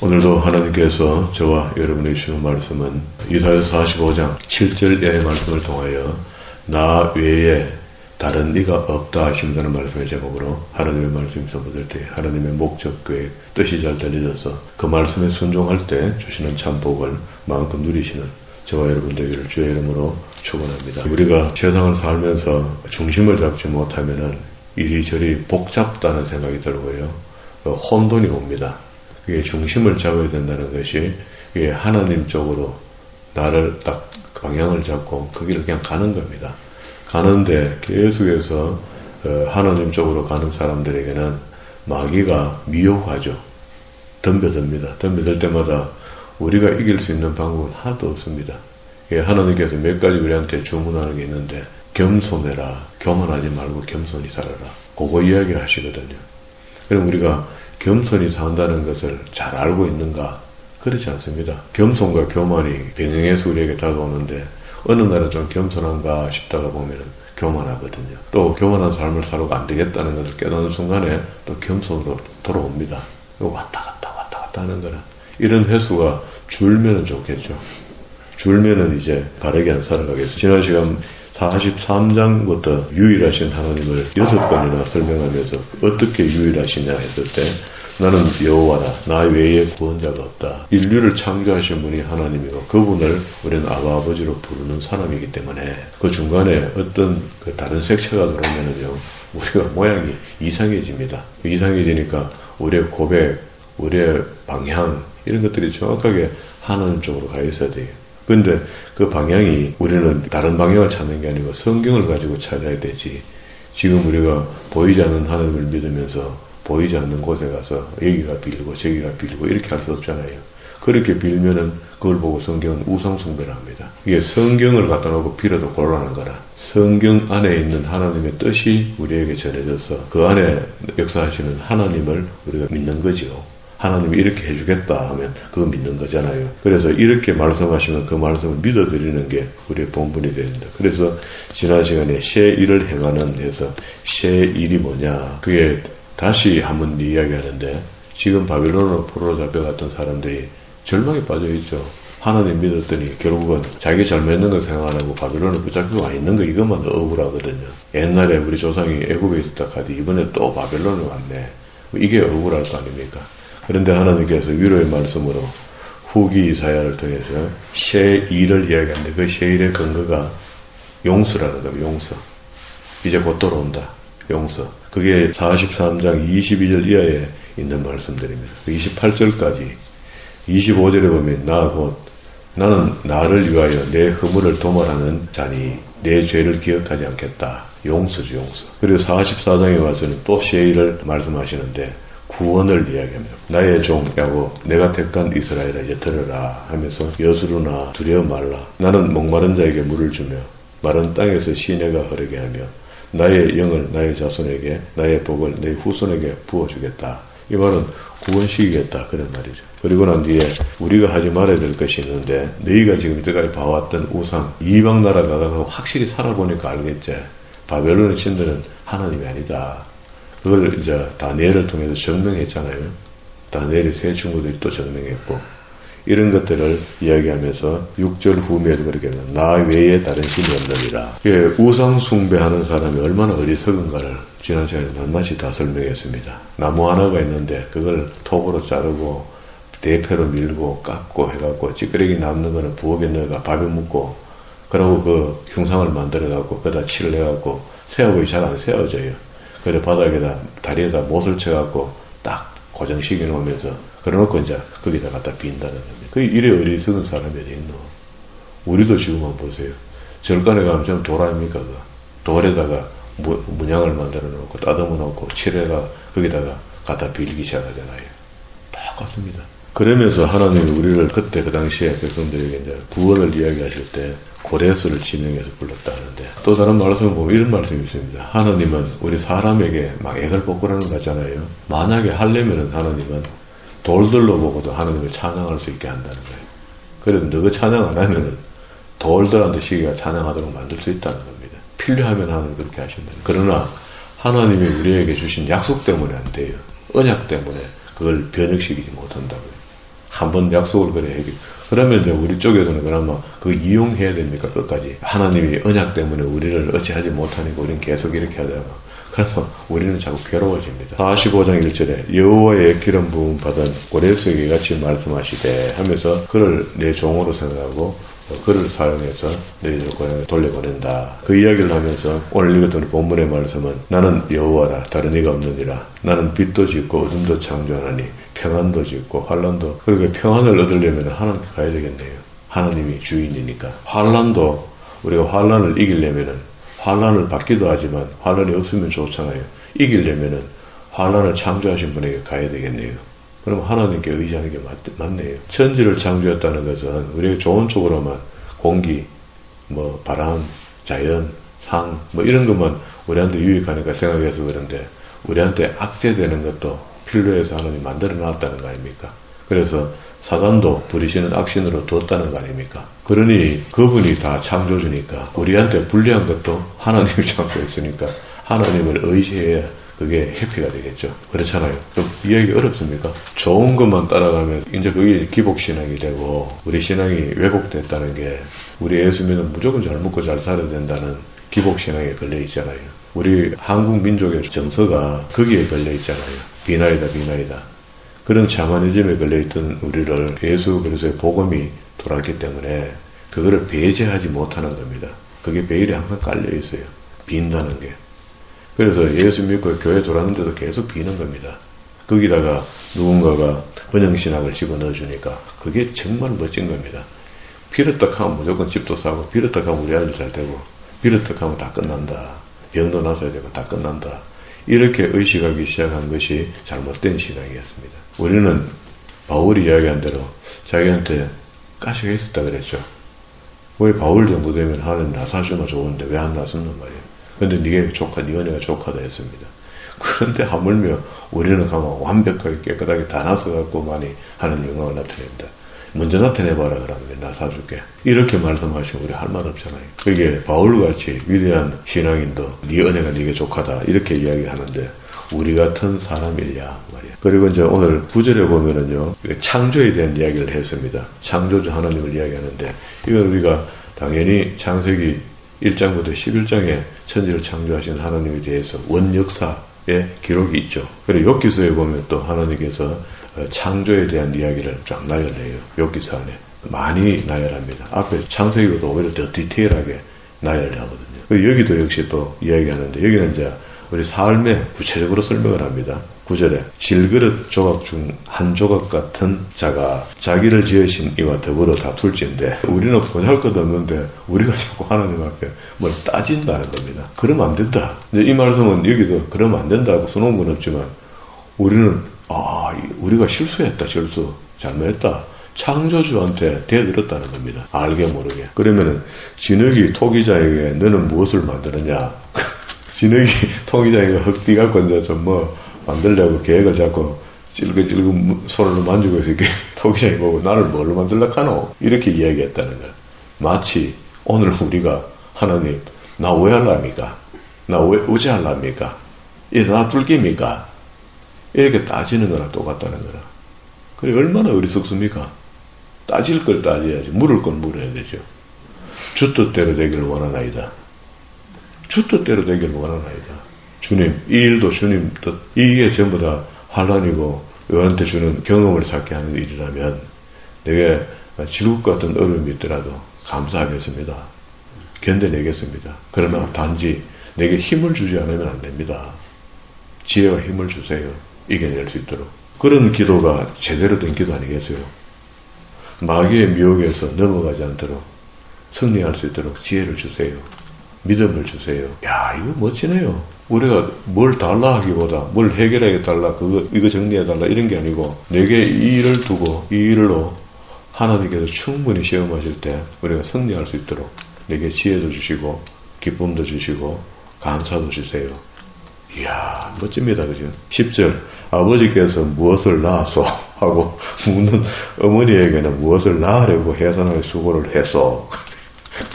오늘도 하나님께서 저와 여러분에게 주는 말씀은 이사야서 45장 7절의 말씀을 통하여 나 외에 다른 이가 없다 하신다는 말씀의 제목으로 하나님의 말씀이 선포될 때 하나님의 목적, 계획, 뜻이 잘 들려져서 그 말씀에 순종할 때 주시는 참 복을 마음껏 누리시는 저와 여러분 되기를 주의 이름으로 축원합니다. 우리가 세상을 살면서 중심을 잡지 못하면은 이리저리 복잡다는 생각이 들고요. 혼돈이 옵니다. 그게 중심을 잡아야 된다는 것이 이게 하나님 쪽으로 나를 딱 방향을 잡고 그 길을 그냥 가는 겁니다. 가는데 계속해서 하나님 쪽으로 가는 사람들에게는 마귀가 미혹하죠. 덤벼듭니다. 덤벼들 때마다 우리가 이길 수 있는 방법은 하나도 없습니다. 하나님께서 몇 가지 우리한테 주문하는 게 있는데 겸손해라. 교만하지 말고 겸손히 살아라. 그거 이야기 하시거든요. 그럼 우리가 겸손히 산다는 것을 잘 알고 있는가? 그렇지 않습니다. 겸손과 교만이 병행해서 우리에게 다가오는데 어느 날은 좀 겸손한가 싶다가 보면 교만하거든요. 또 교만한 삶을 살고 안 되겠다는 것을 깨닫는 순간에 또 겸손으로 돌아옵니다. 왔다 갔다 하는 거는 이런 횟수가 줄면은 좋겠죠. 줄면은 이제 바르게 안 살아가겠죠. 지난 시간 43장부터 유일하신 하나님을 6번이나 설명하면서 어떻게 유일하시냐 했을 때 나는 여호와라. 나 외에 구원자가 없다. 인류를 창조하신 분이 하나님이고 그분을 우리는 아버지로 부르는 사람이기 때문에 그 중간에 어떤 그 다른 색채가 들어오면은요 우리가 모양이 이상해집니다. 이상해지니까 우리의 고백, 우리의 방향 이런 것들이 정확하게 하나님 쪽으로 가 있어야 돼요. 근데 그 방향이 우리는 다른 방향을 찾는 게 아니고 성경을 가지고 찾아야 되지. 지금 우리가 보이지 않는 하나님을 믿으면서 보이지 않는 곳에 가서 여기가 빌고 저기가 빌고 이렇게 할 수 없잖아요. 그렇게 빌면은 그걸 보고 성경은 우상숭배를 합니다. 이게 성경을 갖다 놓고 빌어도 곤란한 거라. 성경 안에 있는 하나님의 뜻이 우리에게 전해져서 그 안에 역사하시는 하나님을 우리가 믿는 거지요. 하나님이 이렇게 해주겠다 하면 그거 믿는 거잖아요. 그래서 이렇게 말씀하시면 그 말씀을 믿어드리는 게 우리의 본분이 됩니다. 그래서 지난 시간에 새 일을 행하는 데서 새 일이 뭐냐. 그게 다시 한번 이야기하는데 지금 바빌론으로 포로로 잡혀갔던 사람들이 절망에 빠져있죠. 하나님 믿었더니 결국은 자기 잘못했는 걸 생각 안 하고 바빌론에 붙잡히고 와 있는 거 이것만 더 억울하거든요. 옛날에 우리 조상이 애굽에 있었다 하더니 이번에 또 바빌론에 왔네. 이게 억울할 거 아닙니까? 그런데 하나님께서 위로의 말씀으로 후기 이사야를 통해서 새 일을 이야기하는데 그 새 일의 근거가 용서라는 겁니다. 용서. 이제 곧 돌아온다. 용서. 그게 43장 22절 이하에 있는 말씀들입니다. 28절까지 25절에 보면 나는 나를 위하여 내 허물을 도말하는 자니 내 죄를 기억하지 않겠다. 용서죠. 용서. 그리고 44장에 와서는 또 새 일을 말씀하시는데 구원을 이야기합니다. 나의 종 야곱 내가 택한 이스라엘아 이제 들으라 하면서 여수르나 두려워 말라. 나는 목마른 자에게 물을 주며 마른 땅에서 시내가 흐르게 하며 나의 영을 나의 자손에게 나의 복을 내 후손에게 부어주겠다. 이 말은 구원시키겠다 그런 말이죠. 그리고 난 뒤에 우리가 하지 말아야 될 것이 있는데 너희가 지금 이때까지 봐왔던 우상 이방 나라 가서 확실히 살아보니까 알겠지. 바벨론의 신들은 하나님이 아니다. 그걸 이제 다니엘을 통해서 증명했잖아요. 다니엘의 세 친구들이 또 증명했고 이런 것들을 이야기하면서 6절 후면에도 그렇게 합니다. 나 외에 다른 신이 없느니라. 우상 숭배하는 사람이 얼마나 어리석은가를 지난 시간에 낱낱이 다 설명했습니다. 나무 하나가 있는데 그걸 톱으로 자르고 대패로 밀고 깎고 해갖고 찌끄레기 남는 거는 부엌에 넣어가 밥에 묻고 그러고 그 흉상을 만들어갖고 거기다 칠을 해갖고 세우고 잘 안 세워져요. 그래 바닥에다 다리에다 못을 쳐갖고 딱 고정시켜 놓으면서 그래놓고 이제 거기다 갖다 빈다는 겁니다. 그 이래 어리석은 사람이 어디 있노? 우리도 지금 한번 보세요. 절간에 가면 좀 돌 아닙니까? 그 돌에다가 문양을 만들어 놓고 따듬어 놓고 칠해가 거기다가 갖다 빌기 시작하잖아요. 똑같습니다. 그러면서 하나님이 우리를 그때 그 당시에 백성들에게 이제 구원을 이야기하실 때 고레스를 지명해서 불렀다 하는데 또 다른 말씀을 보면 이런 말씀이 있습니다. 하나님은 우리 사람에게 막 액을 뽑으라는 거 같잖아요. 만약에 하려면은 하나님은 돌들로 보고도 하나님을 찬양할 수 있게 한다는 거예요. 그래도 너가 찬양 안 하면은 돌들한테 시기가 찬양하도록 만들 수 있다는 겁니다. 필요하면 하나님 그렇게 하신다. 그러나 하나님이 우리에게 주신 약속 때문에 안 돼요. 언약 때문에 그걸 변혁시키지 못한다고요. 한번 약속을 그래 해요. 그러면 이제 우리 쪽에서는 그나마 그 이용해야 됩니까? 끝까지. 하나님이 언약 때문에 우리를 어찌하지 못하니까 우리는 계속 이렇게 하다가 그러면 우리는 자꾸 괴로워집니다. 45장 1절에 여호와의 기름 부음 받은 고레스에게 같이 말씀하시되 하면서 그를 내 종으로 생각하고 그를 사용해서 너희들 고향에 돌려보낸다. 그 이야기를 하면서 오늘 읽었던 본문의 말씀은 나는 여호와라 다른 이가 없느니라. 나는 빛도 짓고 어둠도 창조하나니 평안도 짓고 환란도. 그렇게 평안을 얻으려면 하나님께 가야 되겠네요. 하나님이 주인이니까. 환란도 우리가 환란을 이기려면은 환란을 받기도 하지만 환란이 없으면 좋잖아요. 이기려면은 환란을 창조하신 분에게 가야 되겠네요. 그럼 하나님께 의지하는 게 맞네요. 천지를 창조했다는 것은 우리에게 좋은 쪽으로만 공기, 바람, 자연, 상, 이런 것만 우리한테 유익하니까 생각해서 그런데 우리한테 악재되는 것도 필요해서 하나님 만들어 놨다는 거 아닙니까? 그래서 사단도 부리시는 악신으로 뒀다는 거 아닙니까? 그러니 그분이 다 창조주니까 우리한테 불리한 것도 하나님이 창조했으니까 하나님을 의지해야 그게 해피가 되겠죠. 그렇잖아요. 좀 이해하기 어렵습니까? 좋은 것만 따라가면 이제 그게 기복신앙이 되고 우리 신앙이 왜곡됐다는 게 우리 예수 믿으면 무조건 잘 먹고 잘 살아야 된다는 기복신앙에 걸려 있잖아요. 우리 한국 민족의 정서가 거기에 걸려 있잖아요. 비나이다 비나이다. 그런 샤머니즘에 걸려 있던 우리를 예수 그리스도의 복음이 돌았기 때문에 그거를 배제하지 못하는 겁니다. 그게 베일에 항상 깔려 있어요. 빈다는 게. 그래서 예수 믿고 교회 돌았는데도 계속 비는 겁니다. 거기다가 누군가가 은영신학을 집어넣어 주니까 그게 정말 멋진 겁니다. 빌었다 하면 무조건 집도 사고 빌었다 하면 우리 아들 잘 되고 빌었다 하면 다 끝난다. 병도 나서야 되고 다 끝난다. 이렇게 의식하기 시작한 것이 잘못된 신앙이었습니다. 우리는 바울이 이야기한 대로 자기한테 가시가 있었다 그랬죠. 왜 바울 정도 되면 하나님 나사주면 좋은데 왜 안 나섰는 말이에요. 근데 네 은혜가 족하다 했습니다. 그런데 하물며 우리는 가면 완벽하게 깨끗하게 다 나서갖고만이 하나님 영광을 나타냅니다. 먼저 나타내봐라 그러면 나 사줄게. 이렇게 말씀하시면 우리 할 말 없잖아요. 그게 바울같이 위대한 신앙인도 네 은혜가 네게 족하다 이렇게 이야기하는데 우리 같은 사람이냐 말이야. 그리고 이제 오늘 9절에 보면은요 창조에 대한 이야기를 했습니다. 창조주 하나님을 이야기하는데 이건 우리가 당연히 창세기 1장부터 11장에 천지를 창조하신 하나님에 대해서 원역사의 기록이 있죠. 그리고 욥기서에 보면 또 하나님께서 창조에 대한 이야기를 쫙 나열해요. 욥기서 안에 많이 나열합니다. 앞에 창세기보다 오히려 더 디테일하게 나열하거든요. 그리고 여기도 역시 또 이야기하는데 여기는 이제 우리 삶에 구체적으로 설명을 합니다. 9절에 질그릇 조각 중 한 조각 같은 자가 자기를 지으신 이와 더불어 다툴진데 우리는 보잘것없는데 우리가 자꾸 하나님 앞에 뭘 따진다는 겁니다. 그러면 안 된다. 이 말씀은 여기도 그러면 안 된다고 써놓은 건 없지만 우리는 우리가 실수했다. 잘못했다. 창조주한테 대들었다는 겁니다. 알게 모르게. 그러면은 진흙이 토기자에게 너는 무엇을 만드느냐? 진흙이 토기자에게 흙띠 갖고 이제 좀 만들려고 계획을 잡고 찔그찔그 손으로 만지고 있어. 이렇게 토기자이 보고 나를 뭘로 만들려고 하노? 이렇게 이야기했다는 거야. 마치 오늘 우리가 하나님 나 왜 하랍니까? 나 왜 어찌 하랍니까? 이게 나 뚫깁니까? 이렇게 따지는 거랑 똑같다는 거라. 그래 얼마나 어리석습니까? 따질 걸 따져야지. 물을 건 물어야 되죠. 주 뜻대로 되기를 원하나이다. 주 뜻대로 되기를 원하나이다. 주님, 이 일도 주님 뜻. 이게 전부 다 환란이고 너한테 주는 경험을 쌓게 하는 일이라면 내게 지옥 같은 어려움이 있더라도 감사하겠습니다. 견뎌내겠습니다. 그러나 단지 내게 힘을 주지 않으면 안 됩니다. 지혜와 힘을 주세요. 이겨낼 수 있도록. 그런 기도가 제대로 된 기도 아니겠어요? 마귀의 미혹에서 넘어가지 않도록 승리할 수 있도록 지혜를 주세요. 믿음을 주세요. 야, 이거 멋지네요. 우리가 뭘 달라 하기보다 뭘 해결해 달라, 이거 정리해 달라 이런 게 아니고 내게 이 일을 두고 이 일로 하나님께서 충분히 시험하실 때 우리가 승리할 수 있도록 내게 지혜도 주시고 기쁨도 주시고 감사도 주세요. 이야, 멋집니다. 그죠? 10절 아버지께서 무엇을 낳았소? 하고 묻는 어머니에게는 무엇을 낳으려고 해산할 수고를 했소?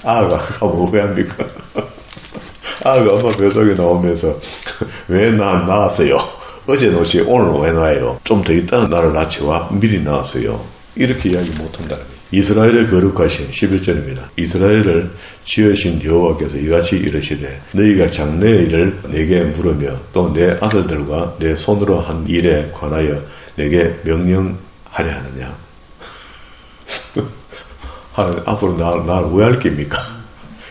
아가 왜 합니까? 아가 엄마 뱃속에 나오면서 왜 나 낳았어요? 어제 놓지 오늘 왜 낳아요? 좀 더 있다가 나를 낳지 와 미리 낳았어요. 이렇게 이야기 못한다는 거예요. 이스라엘의 거룩하신 11절입니다. 이스라엘을 지으신 여호와께서 이같이 이르시되 너희가 장래의 일을 내게 물으며 또 내 아들들과 내 손으로 한 일에 관하여 내게 명령하려 하느냐. 앞으로 나를 왜 할 깁니까?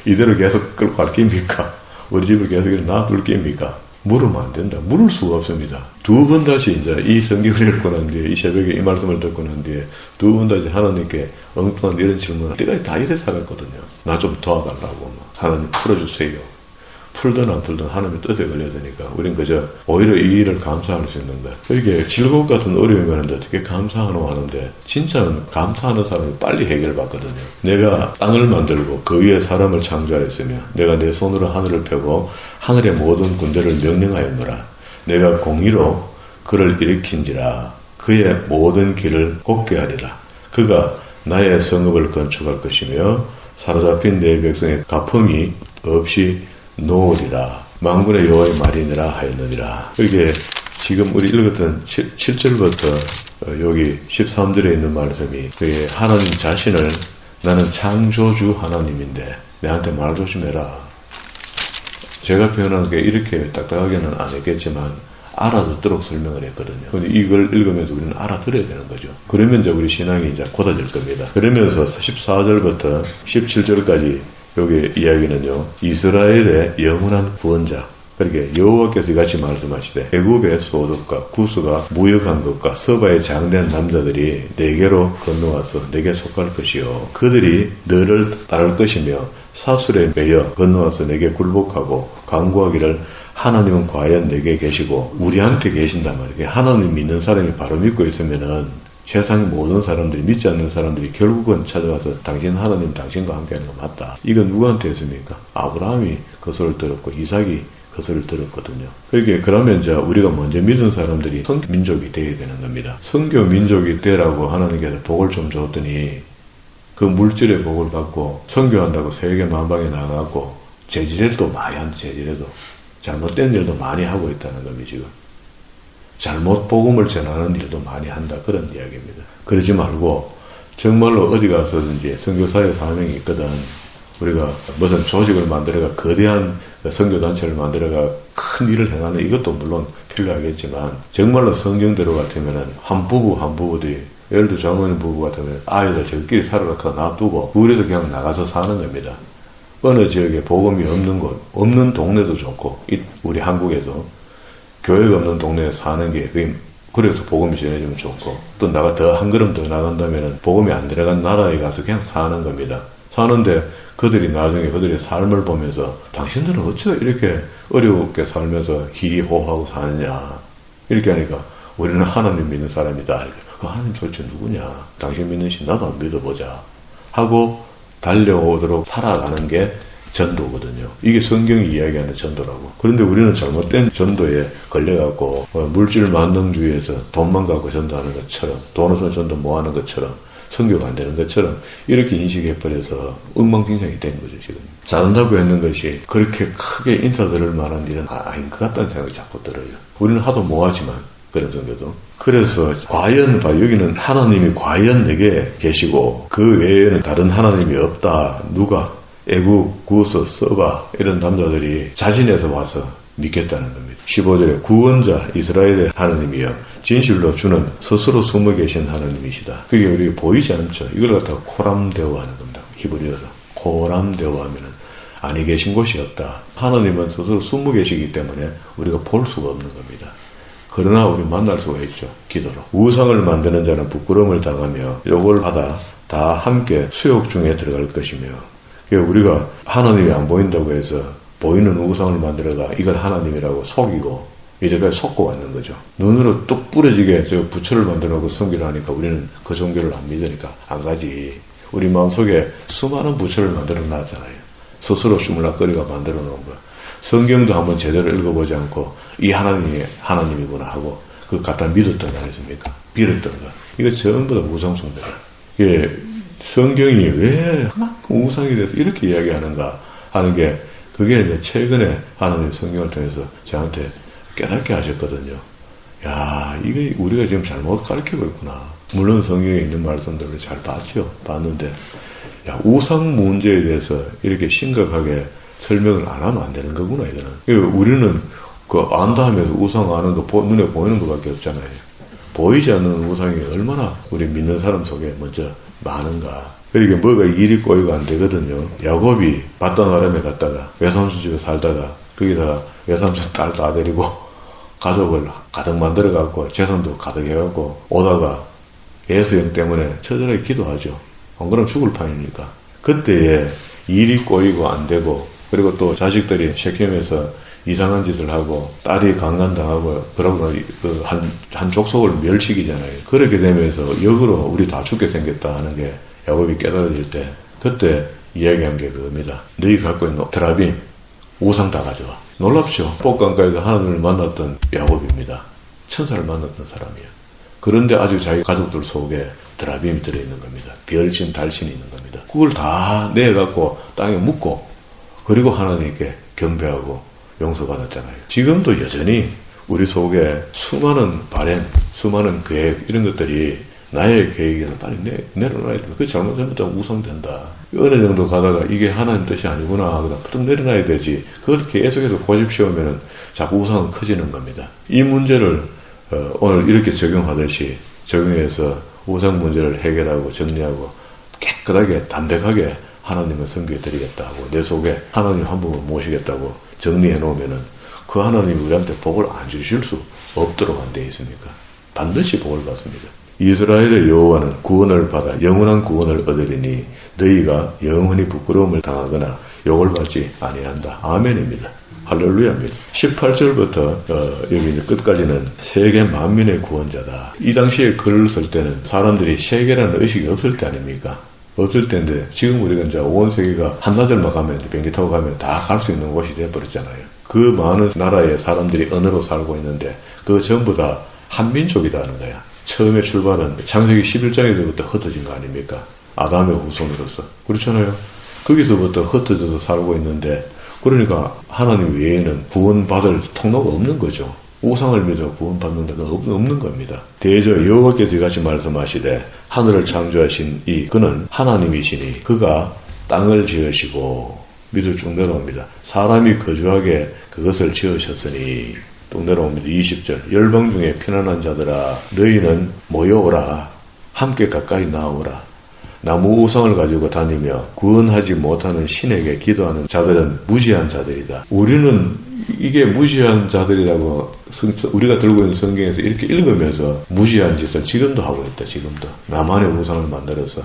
이대로 계속 끌고 갈 깁니까? 우리 집을 계속 놔둘 깁니까? 물으면 안 된다. 물을 수가 없습니다. 두 번 다시 이제 이 성경을 읽고 난 뒤에, 이 새벽에 이 말씀을 듣고 난 뒤에 두 번 다시 하나님께 엉뚱한 이런 질문을 내가 다 이래 살았거든요. 나 좀 도와달라고. 하나님 풀어주세요. 풀든 안 풀든 하나님의 뜻에 걸려야 되니까 우린 그저 오히려 이 일을 감사할 수 있는 것. 이렇게 즐거움 같은 어려움이 하는데 어떻게 감사하노 하는데 진짜는 감사하는 사람이 빨리 해결받거든요. 내가 땅을 만들고 그 위에 사람을 창조하였으며 내가 내 손으로 하늘을 펴고 하늘의 모든 군대를 명령하였노라. 내가 공의로 그를 일으킨지라. 그의 모든 길을 곱게 하리라. 그가 나의 성읍을 건축할 것이며 사로잡힌 내 백성의 가품이 없이 놓으리라. 만군의 여호와의 말이니라 하였느니라. 이렇게 지금 우리 읽었던 7절부터 여기 13절에 있는 말씀이 하나님 자신을 나는 창조주 하나님인데 내한테 말 조심해라. 제가 표현하는 게 이렇게 딱딱하게는 안 했겠지만 알아듣도록 설명을 했거든요. 근데 이걸 읽으면서 우리는 알아들어야 되는 거죠. 그러면 이제 우리 신앙이 이제 곧아질 겁니다. 그러면서 14절부터 17절까지 여기 이야기는요, 이스라엘의 영원한 구원자, 그렇게 여호와께서 이같이 말씀하시되 애굽의 소득과 구스가 무역한 것과 서바의 장대한 남자들이 내게로 건너와서 내게 속할 것이요 그들이 너를 따를 것이며 사술에 매여 건너와서 내게 굴복하고 간구하기를 하나님은 과연 내게 계시고 우리한테 계신단 말이에요. 하나님 믿는 사람이 바로 믿고 있으면은 세상 모든 사람들이 믿지 않는 사람들이 결국은 찾아와서 당신 하나님 당신과 함께하는 거 맞다. 이건 누구한테 했습니까? 아브라함이 그 소리를 들었고 이삭이 그 소리를 들었거든요. 그러면 이제 우리가 먼저 믿은 사람들이 선교민족이 되어야 되는 겁니다. 선교민족이 되라고 하나님께서 복을 좀 줬더니 그 물질의 복을 받고 선교한다고 세계 만방에 나가고 재질에도 많이 한 재질에도 잘못된 일도 많이 하고 있다는 겁니다. 지금. 잘못 복음을 전하는 일도 많이 한다. 그런 이야기입니다. 그러지 말고 정말로 어디 가서든지 선교사의 사명이 있거든. 우리가 무슨 조직을 만들어가 거대한 선교단체를 만들어가 큰 일을 행하는 이것도 물론 필요하겠지만 정말로 성경대로 같으면은 한 부부들이 예를 들어 장모님 부부 같으면 아이들 저끼리 살아라 놔두고 그래서 그냥 나가서 사는 겁니다. 어느 지역에 복음이 없는 곳, 없는 동네도 좋고 우리 한국에서 교회가 없는 동네에 사는 게 그래서 복음이 전해지면 좋고 또 나가 더 한 걸음 더 나간다면 복음이 안 들어간 나라에 가서 그냥 사는 겁니다. 사는데 그들이 나중에 그들의 삶을 보면서 당신들은 어째 이렇게 어렵게 살면서 히히호하고 사느냐 이렇게 하니까 우리는 하나님 믿는 사람이다. 그 하나님 도대체 누구냐? 당신 믿는 신 나도 안 믿어보자 하고 달려오도록 살아가는 게 전도거든요. 이게 성경이 이야기하는 전도라고. 그런데 우리는 잘못된 전도에 걸려갖고 물질 만능주의에서 돈만 갖고 전도하는 것처럼 돈 없으면 전도 뭐하는 것처럼 선교가 안 되는 것처럼 이렇게 인식해버려서 엉망진창이 된 거죠. 지금 잘한다고 했는 것이 그렇게 크게 인사드릴 만한 일은 아닌 것 같다는 생각이 자꾸 들어요. 우리는 하도 뭐하지만 그런 성교도. 그래서 과연 여기는 하나님이 과연 내게 계시고 그 외에는 다른 하나님이 없다. 누가 애굽, 구스, 서바 이런 남자들이 자신에서 와서 믿겠다는 겁니다. 15절에 구원자 이스라엘의 하나님이여 진실로 주는 스스로 숨어 계신 하나님이시다. 그게 우리가 보이지 않죠. 이걸 갖다가 코람데오하는 겁니다. 히브리어로 코람데오하면은 아니 계신 곳이 없다. 하나님은 스스로 숨어 계시기 때문에 우리가 볼 수가 없는 겁니다. 그러나 우리 만날 수가 있죠. 기도로. 우상을 만드는 자는 부끄러움을 당하며 욕을 받아 다 함께 수욕 중에 들어갈 것이며 우리가 하나님이 안 보인다고 해서 보이는 우상을 만들어가 이걸 하나님이라고 속이고 이제까지 속고 왔는 거죠. 눈으로 뚝 부러지게 부처를 만들어 놓고 섬기를 하니까 우리는 그 종교를 안 믿으니까 안 가지. 우리 마음속에 수많은 부처를 만들어 놨잖아요. 스스로 주물럭거리가 만들어 놓은 거. 성경도 한번 제대로 읽어보지 않고 이 하나님이 하나님이구나 하고 그 갖다 믿었던 거 아니십니까? 빌었던 거. 이거 전부 다 우상숭배다. 이게 성경이 왜 그만큼 우상이 돼서 이렇게 이야기하는가 하는 게 그게 이제 최근에 하나님 성경을 통해서 저한테 깨닫게 하셨거든요. 야, 이게 우리가 지금 잘못 가르치고 있구나. 물론 성경에 있는 말씀들을 잘 봤는데, 우상 문제에 대해서 이렇게 심각하게 설명을 안 하면 안 되는 거구나, 이거는. 우리는 안다 하면서 우상 아는 거 눈에 보이는 것밖에 없잖아요. 보이지 않는 우상이 얼마나 우리 믿는 사람 속에 먼저 많은가. 그러니까 뭐가 일이 꼬이고 안 되거든요. 야곱이 바단 아람에 갔다가 외삼촌 집에 살다가 거기다가 외삼촌 딸 다 데리고 가족을 가득 만들어갖고 재산도 가득 해갖고 오다가 예수형 때문에 처절하게 기도하죠. 안 그러면 죽을 판이니까. 그때에 일이 꼬이고 안 되고, 그리고 또 자식들이 셰켐에서 이상한 짓을 하고 딸이 강간당하고 그러고 한 족속을 멸시키잖아요. 그렇게 되면서 역으로 우리 다 죽게 생겼다 하는 게 야곱이 깨달아질 때 그때 이야기한 게 그겁니다. 너희 갖고 있는 드라빔 우상 다 가져와. 놀랍죠. 복강가에서 하나님을 만났던 야곱입니다. 천사를 만났던 사람이에요. 그런데 아주 자기 가족들 속에 드라빔이 들어있는 겁니다. 별신, 달신이 있는 겁니다. 그걸 다 내갖고 땅에 묻고 그리고 하나님께 경배하고 용서받았잖아요. 지금도 여전히 우리 속에 수많은 바램, 수많은 계획 이런 것들이 나의 계획에는 빨리 내려놔야 돼. 그게 잘못하면 우상된다. 어느 정도 가다가 이게 하나님 뜻이 아니구나. 그다음 푸득 내려놔야 되지. 그걸 계속해서 고집시우면은 자꾸 우상은 커지는 겁니다. 이 문제를 오늘 이렇게 적용하듯이 적용해서 우상 문제를 해결하고 정리하고 깨끗하게 담백하게 하나님을 섬겨 드리겠다 하고 내 속에 하나님 한 분을 모시겠다고 정리해 놓으면은 그 하나님이 우리한테 복을 안 주실 수 없도록 안 되어 있습니까? 반드시 복을 받습니다. 이스라엘의 여호와는 구원을 받아 영원한 구원을 얻으리니 너희가 영원히 부끄러움을 당하거나 욕을 받지 아니한다. 아멘입니다. 할렐루야입니다. 18절부터 여기 이제 끝까지는 세계 만민의 구원자다. 이 당시에 글을 쓸 때는 사람들이 세계라는 의식이 없을 때 아닙니까? 없을 때인데 지금 우리가 이제 온 세계가 한나절만 가면 비행기 타고 가면 다 갈 수 있는 곳이 돼버렸잖아요. 그 많은 나라의 사람들이 언어로 살고 있는데 그 전부 다 한민족이라는 거야. 처음에 출발은 창세기 11장에서부터 흩어진 거 아닙니까? 아담의 후손으로서. 그렇잖아요. 거기서부터 흩어져서 살고 있는데 그러니까 하나님 외에는 구원받을 통로가 없는 거죠. 우상을 믿어 구원받는다가 없는 겁니다. 대저 여호와께서 이같이 말씀하시되 하늘을 창조하신 그는 하나님이시니 그가 땅을 지으시고 밑을 쭉 내려옵니다. 사람이 거주하게 그것을 지으셨으니 또 내려옵니다. 20절 열방 중에 편안한 자들아 너희는 모여오라 함께 가까이 나오라. 나무 우상을 가지고 다니며 구원하지 못하는 신에게 기도하는 자들은 무지한 자들이다. 우리는 이게 무지한 자들이라고 우리가 들고 있는 성경에서 이렇게 읽으면서 무지한 짓을 지금도 하고 있다. 지금도 나만의 우상을 만들어서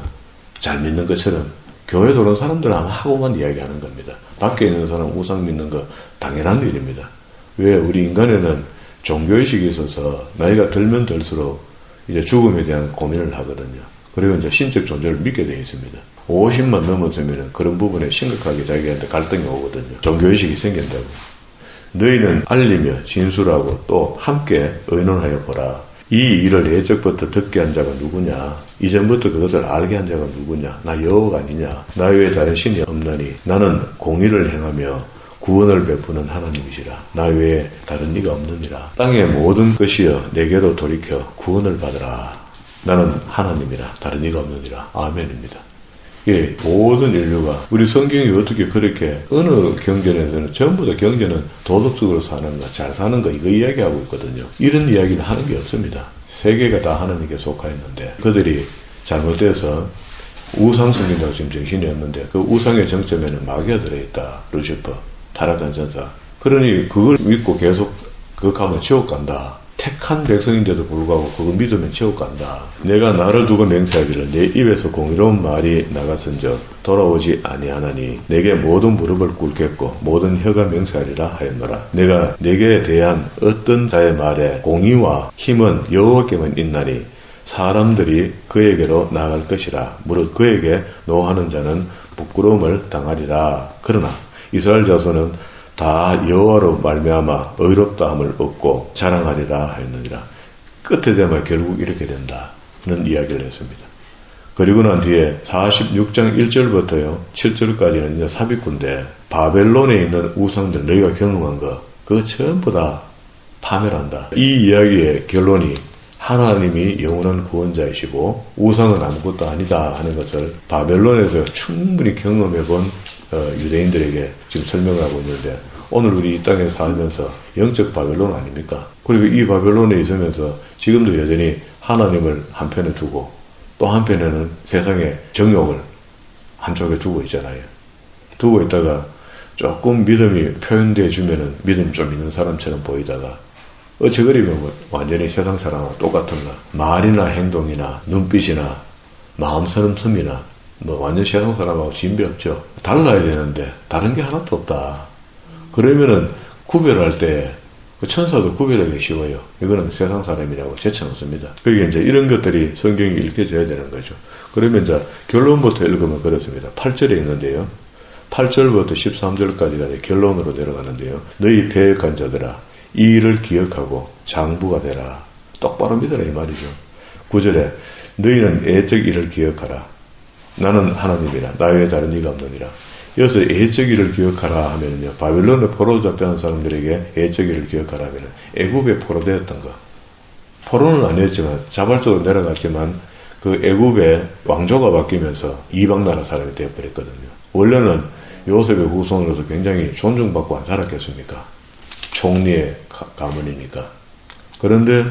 잘 믿는 것처럼 교회 들어온 사람들은 아마 하고만 이야기하는 겁니다. 밖에 있는 사람 우상 믿는 거 당연한 일입니다. 왜 우리 인간에는 종교의식이 있어서 나이가 들면 들수록 이제 죽음에 대한 고민을 하거든요. 그리고 이제 신적 존재를 믿게 되어 있습니다. 50만 넘어서면 그런 부분에 심각하게 자기한테 갈등이 오거든요. 종교의식이 생긴다고. 너희는 알리며 진술하고 또 함께 의논하여 보라. 이 일을 예적부터 듣게 한 자가 누구냐? 이전부터 그것을 알게 한 자가 누구냐? 나 여호와가 아니냐? 나 외에 다른 신이 없나니 나는 공의를 행하며 구원을 베푸는 하나님이시라. 나 외에 다른 이가 없느니라. 땅의 모든 것이여 내게로 돌이켜 구원을 받으라. 나는 하나님이라 다른 이가 없느니라. 아멘입니다. 예, 모든 인류가 우리 성경이 어떻게 그렇게 어느 경전에서는 전부 다 경전은 도덕적으로 사는 거, 잘 사는 거 이거 이야기하고 있거든요. 이런 이야기는 하는 게 없습니다. 세계가 다 하나님께 속하였는데 그들이 잘못돼서 우상 섬긴다고 지금 정신이 없는데 그 우상의 정점에는 마귀가 들어있다. 루시퍼, 타락한 전사. 그러니 그걸 믿고 계속 그거 가면 지옥 간다. 택한 백성인데도 불구하고 그거 믿으면 지옥 간다. 내가 나를 두고 맹세하기를 내 입에서 공의로운 말이 나갔은즉 돌아오지 아니하나니 내게 모든 무릎을 꿇겠고 모든 혀가 맹세하리라 하였노라. 내가 내게 대한 어떤 자의 말에 공의와 힘은 여호와께만 있나니 사람들이 그에게로 나아갈 것이라. 무릇 그에게 노하는 자는 부끄러움을 당하리라. 그러나 이스라엘 자손은 다 여호와로 말미암아 의롭다함을 얻고 자랑하리라 하였느니라. 끝에 되면 결국 이렇게 된다는 이야기를 했습니다. 그리고 난 뒤에 46장 1절부터요 7절까지는 이제 삽입군데 바벨론에 있는 우상들 너희가 경험한 거 그거 전부 다 파멸한다. 이 이야기의 결론이 하나님이 영원한 구원자이시고 우상은 아무것도 아니다 하는 것을 바벨론에서 충분히 경험해본 유대인들에게 지금 설명을 하고 있는데, 오늘 우리 이 땅에 살면서 영적 바벨론 아닙니까? 그리고 이 바벨론에 있으면서 지금도 여전히 하나님을 한편에 두고 또 한편에는 세상의 정욕을 한쪽에 두고 있잖아요. 두고 있다가 조금 믿음이 표현되어 주면은 믿음이 좀 있는 사람처럼 보이다가 어찌그리면 완전히 세상 사람하고 똑같은가. 말이나 행동이나 눈빛이나 마음 서름섬이나 완전 세상 사람하고 진배 없죠. 달라야 되는데 다른 게 하나도 없다. 그러면은 구별할 때 천사도 구별하기 쉬워요. 이거는 세상 사람이라고 제쳐놓습니다. 그게 이제 이런 것들이 성경이 읽혀져야 되는 거죠. 그러면 이제 결론부터 읽으면 그렇습니다. 8절에 있는데요. 8절부터 13절까지가 결론으로 내려가는데요. 너희 패역한 자들아, 이 일을 기억하고 장부가 되라. 똑바로 믿어라 이 말이죠. 9절에 너희는 애적 일을 기억하라. 나는 하나님이라. 나 외에 다른 이가 없느니라. 여기서 애적 일을 기억하라 하면요, 바벨론에 포로 잡혀간 사람들에게 애적 일을 기억하라 하면은 애굽에 포로되었던 거. 포로는 아니었지만 자발적으로 내려갔지만 그 애굽의 왕조가 바뀌면서 이방 나라 사람이 되어버렸거든요. 원래는 요셉의 후손으로서 굉장히 존중받고 안 살았겠습니까? 총리의 가문이니까. 그런데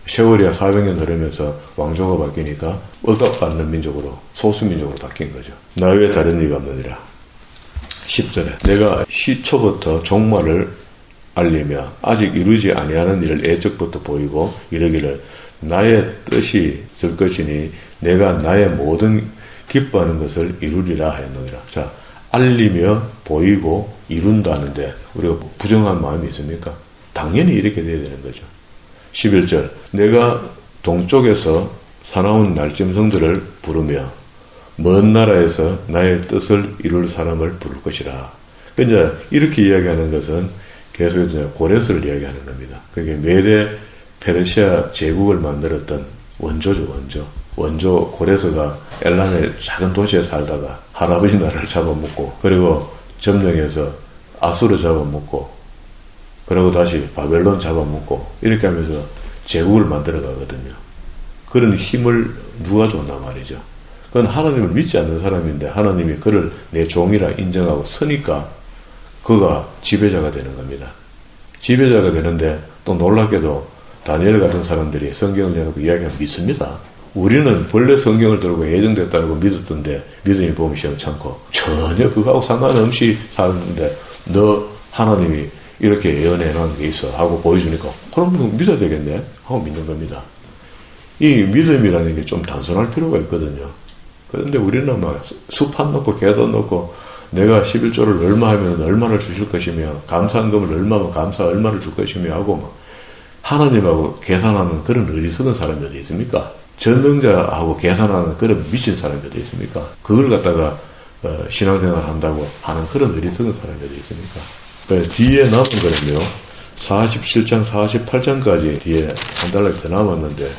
세월이 400년 흐르면서 왕조가 바뀌니까 억압받는 민족으로, 소수민족으로 바뀐 거죠. 나 외에 다른 이가 없느니라. 10절에 내가 시초부터 종말을 알리며 아직 이루지 아니하는 일을 애적부터 보이고 이르기를 나의 뜻이 있을 것이니 내가 나의 모든 기뻐하는 것을 이루리라 하였느니라. 자, 알리며 보이고 이룬다는데 우리가 부정한 마음이 있습니까? 당연히 이렇게 돼야 되는 거죠. 11절 내가 동쪽에서 사나운 날짐승들을 부르며 먼 나라에서 나의 뜻을 이룰 사람을 부를 것이라. 이제 이렇게 이야기하는 것은 계속 이제 고레스를 이야기하는 겁니다. 그게 메데 페르시아 제국을 만들었던 원조죠, 원조 고레스가 엘람의 작은 도시에 살다가 할아버지 나라를 잡아먹고, 그리고 점령해서 아수르 잡아먹고, 그리고 다시 바벨론 잡아먹고, 이렇게 하면서 제국을 만들어 가거든요. 그런 힘을 누가 줬나 말이죠. 그건 하나님을 믿지 않는 사람인데 하나님이 그를 내 종이라 인정하고 쓰니까 그가 지배자가 되는 겁니다. 지배자가 되는데 또 놀랍게도 다니엘 같은 사람들이 성경을 내놓고 이야기하면 믿습니다. 우리는 원래 성경을 들고 예정됐다고 믿었던데 믿음이 보면 시험찮고 전혀 그거하고 상관없이 사는데 너 하나님이 이렇게 예언해 놓은 게 있어 하고 보여주니까 그럼 믿어야 되겠네 하고 믿는 겁니다. 이 믿음이라는 게 좀 단순할 필요가 있거든요. 그런데 우리는 막 수판 넣고 계단 넣고 내가 11조를 얼마 하면 얼마를 주실 것이며 감사한금을 얼마면 감사 얼마를 줄 것이며 하고 막 하나님하고 계산하는 그런 어리석은 사람이 어디 있습니까? 전능자하고 계산하는 그런 미친 사람이 어디 있습니까? 그걸 갖다가 신앙생활 한다고 하는 그런 어리석은 사람이 어디 있습니까? 뒤에 남은 거는요 47장 48장까지 뒤에 한 달락 더 남았는데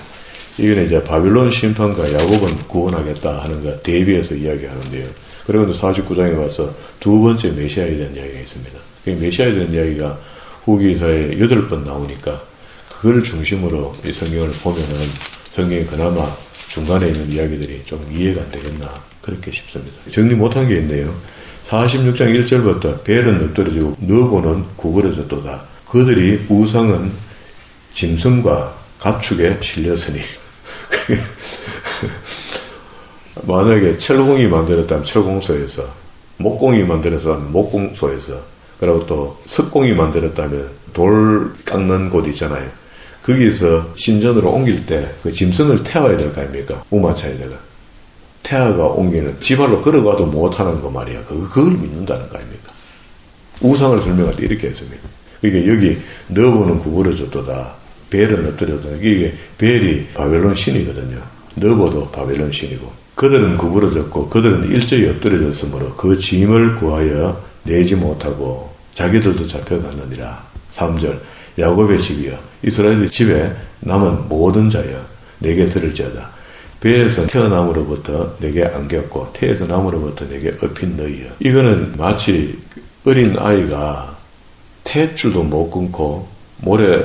이거는 이제 바빌론 심판과 야곱은 구원하겠다 하는 거 대비해서 이야기하는데요. 그리고 49장에 와서 두 번째 메시아에 대한 이야기가 있습니다. 그 메시아에 대한 이야기가 후기서에 8번 나오니까 그걸 중심으로 이 성경을 보면은 성경이 그나마 중간에 있는 이야기들이 좀 이해가 안 되겠나 그렇게 싶습니다. 정리 못한 게 있네요. 46장 1절부터 벨은 엎드러지고 너보는 구부러졌도다. 그들이 우상은 짐승과 가축에 실렸으니 만약에 철공이 만들었다면 철공소에서, 목공이 만들었다면 목공소에서, 그리고 또 석공이 만들었다면 돌 깎는 곳 있잖아요. 거기서 신전으로 옮길 때 그 짐승을 태워야 될 거 아닙니까? 우마차에다가 태아가 옮기는 지발로 걸어가도 못하는 거 말이야. 그걸 믿는다는 거 아닙니까? 우상을 설명할 때 이렇게 했습니다. 그러니까 여기 너보는 구부러졌도다. 벨은 엎드려졌다. 이게 벨이 바벨론 신이거든요. 너보도 바벨론 신이고 그들은 구부러졌고 그들은 일제히 엎드려졌으므로 그 짐을 구하여 내지 못하고 자기들도 잡혀갔느니라. 3절 야곱의 집이여 이스라엘의 집에 남은 모든 자여 내게 들을지어다. 배에서 태어남으로부터 내게 안겼고 태에서 남으로부터 내게 업힌 너희여. 이거는 마치 어린 아이가 탯줄도 못 끊고 모래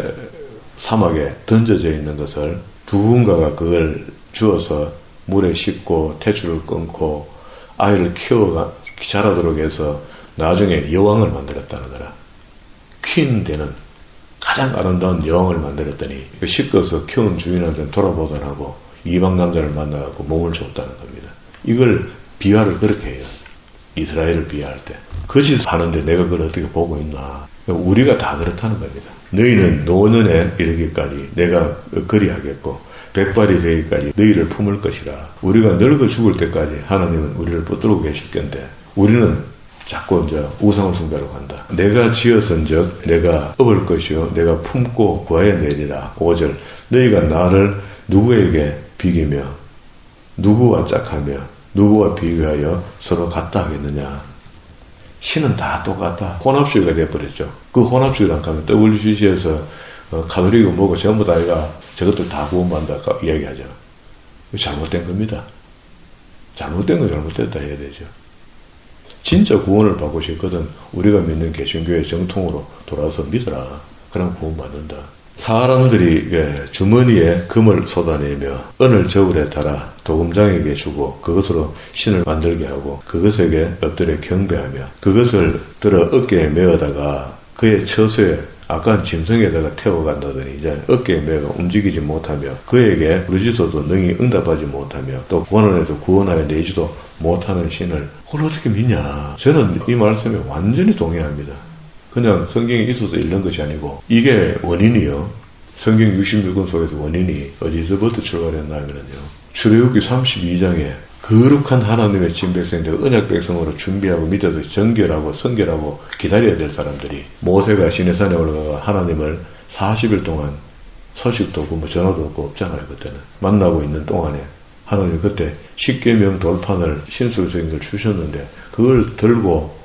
사막에 던져져 있는 것을 누군가가 그걸 주어서 물에 씻고 태출을 끊고 아이를 키워 자라도록 해서 나중에 여왕을 만들었다는 거라. 퀸 되는 가장 아름다운 여왕을 만들었더니 그 씻겨서 키운 주인한테 돌아보도 하고 이방 남자를 만나고 몸을 줬다는 겁니다. 이걸 비화를 그렇게 해요. 이스라엘을 비하할 때. 거짓 하는데 내가 그걸 어떻게 보고 있나. 우리가 다 그렇다는 겁니다. 너희는 노년에 이르기까지 내가 그리하겠고 백발이 되기까지 너희를 품을 것이라. 우리가 늙어 죽을 때까지 하나님은 우리를 붙들고 계실 건데 우리는 자꾸 이제 우상을 숭배로 간다. 내가 지어선즉 내가 업을 것이요 내가 품고 구하여 내리라. 5절 너희가 나를 누구에게 비기며 누구와 짝하며 누구와 비교하여 서로 같다 하겠느냐. 신은 다 똑같다. 혼합주의가 되어버렸죠. 그 혼합주의란 하면 WCC에서 카톨릭은 뭐고 전부 다 아이가 저것들 다 구원받는다 이야기하죠. 잘못된 겁니다. 잘못된 건 잘못됐다 해야 되죠. 진짜 구원을 받고 싶거든 우리가 믿는 개신교의 정통으로 돌아서 믿어라. 그럼 구원받는다. 사람들이 주머니에 금을 쏟아내며 은을 저울에 달아 도금장에게 주고 그것으로 신을 만들게 하고 그것에게 엎드려 경배하며 그것을 들어 어깨에 메어다가 그의 처소에 아까운 짐승에다가 태워간다더니 이제 어깨에 메어 움직이지 못하며 그에게 부르짖어도 능히 응답하지 못하며 또 구원원에서 구원하여 내지도 못하는 신을 그걸 어떻게 믿냐. 저는 이 말씀에 완전히 동의합니다. 그냥 성경에 있어서 읽는 것이 아니고 이게 원인이요. 성경 66권 속에서 원인이 어디서부터 출발했냐면요. 출애굽기 32장에 거룩한 하나님의 진백성들 언약 백성으로 준비하고 밑에서 정결하고 성결하고 기다려야 될 사람들이 모세가 시내산에 올라가 하나님을 40일 동안 소식도 없고 뭐 전화도 없고 없잖아요. 그때는 만나고 있는 동안에 하나님 그때 십계명 돌판을 신술적인 걸 주셨는데 그걸 들고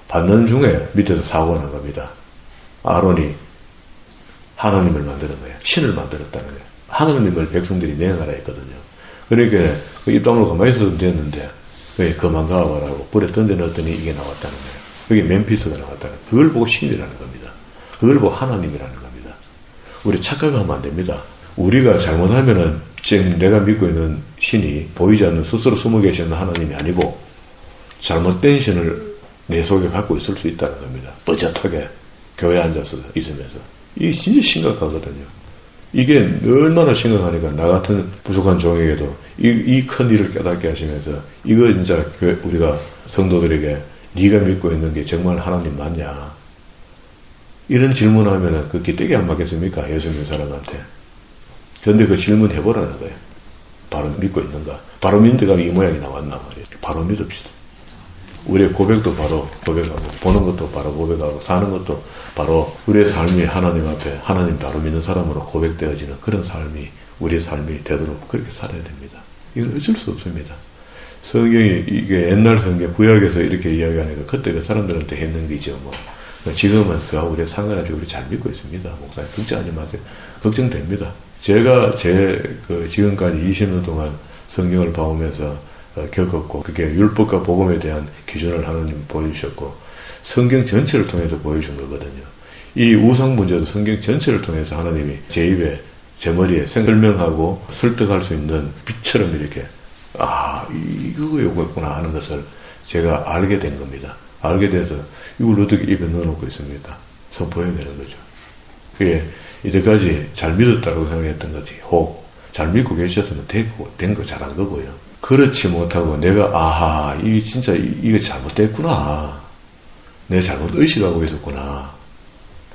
받는 중에 밑에서 사고가 난 겁니다. 아론이 하나님을 만드는 거예요. 신을 만들었다는 거예요. 하나님을 백성들이 내놔라 했거든요. 그러니까 그 입 다물고 가만히 있어도 됐는데 왜 그만 가봐라고 불에 던져넣었더니 이게 나왔다는 거예요. 그게 멤피스가 나왔다는 거예요. 그걸 보고 신이라는 겁니다. 그걸 보고 하나님이라는 겁니다. 우리 착각하면 안 됩니다. 우리가 잘못하면은 지금 내가 믿고 있는 신이 보이지 않는 스스로 숨어 계시는 하나님이 아니고 잘못된 신을 내 속에 갖고 있을 수 있다는 겁니다. 뻣뻣하게 교회에 앉아서 있으면서. 이게 진짜 심각하거든요. 이게 얼마나 심각하니까 나 같은 부족한 종에게도 이 큰 일을 깨닫게 하시면서 이거 진짜 우리가 성도들에게 네가 믿고 있는 게 정말 하나님 맞냐. 이런 질문하면은 그 기대기 안 맞겠습니까? 예수 믿는 사람한테. 그런데 그 질문 해보라는 거예요. 바로 믿고 있는가? 바로 믿는데가 이 모양이 나왔나 말이에요. 바로 믿읍시다. 우리의 고백도 바로 고백하고 보는 것도 바로 고백하고 사는 것도 바로 우리의 삶이 하나님 앞에 하나님 바로 믿는 사람으로 고백되어지는 그런 삶이 우리의 삶이 되도록 그렇게 살아야 됩니다. 이건 어쩔 수 없습니다. 성경이 이게 옛날 성경 구약에서 이렇게 이야기하니까 그때 그 사람들한테 했는 게죠. 뭐 지금은 그하고 우리의 상관없이 우리 잘 믿고 있습니다. 목사님 걱정하지 마세요. 걱정됩니다. 제가 지금까지 20년 동안 성경을 봐오면서 겪었고 그게 율법과 복음에 대한 기준을 하나님 보여주셨고 성경 전체를 통해서 보여준 거거든요. 이 우상 문제도 성경 전체를 통해서 하나님이 제 입에 제 머리에 설명하고 설득할 수 있는 빛처럼 이렇게 이거 요거였구나 하는 것을 제가 알게 된 겁니다. 알게 돼서 이걸 어떻게 입에 넣어놓고 있습니까? 선포해야 되는 거죠. 그게 이때까지 잘 믿었다고 생각했던 거지. 잘 믿고 계셨으면 된 거 잘한 거고요. 그렇지 못하고 내가 이게 진짜 이게 잘못됐구나. 내 잘못 의식하고 있었구나.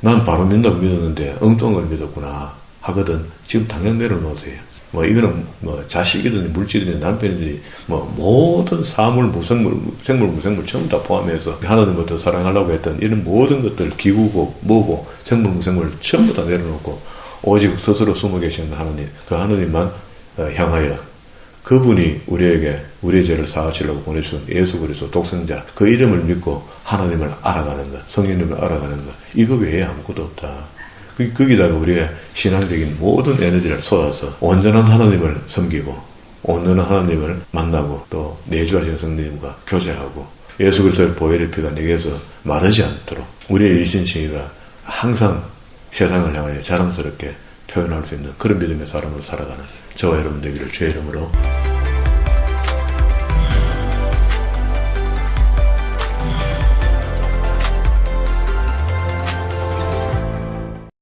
난 바로 믿는다고 믿었는데 엉뚱한 걸 믿었구나 하거든. 지금 당연 내려놓으세요. 이거는 자식이든 물질이든 남편이든 모든 사물, 생물, 무생물 전부 다 포함해서 하나님부터 사랑하려고 했던 이런 모든 것들 기구고 뭐고 생물, 무생물 전부 다 내려놓고 오직 스스로 숨어 계시는 하나님, 그 하나님만 향하여 그분이 우리에게 우리의 죄를 사하시려고 보내주신 예수 그리스도 독생자 그 이름을 믿고 하나님을 알아가는 것, 성령님을 알아가는 것 이거 외에 아무것도 없다. 거기다가 우리의 신앙적인 모든 에너지를 쏟아서 온전한 하나님을 섬기고 온전한 하나님을 만나고 또 내주하시는 성령님과 교제하고 예수 그리스도의 보혈의 피가 내게서 마르지 않도록 우리의 일신칭의가 항상 세상을 향하여 자랑스럽게 표현할 수 있는 그런 믿음의 사람으로 살아가는 저와 여러분 되기를 주의 이름으로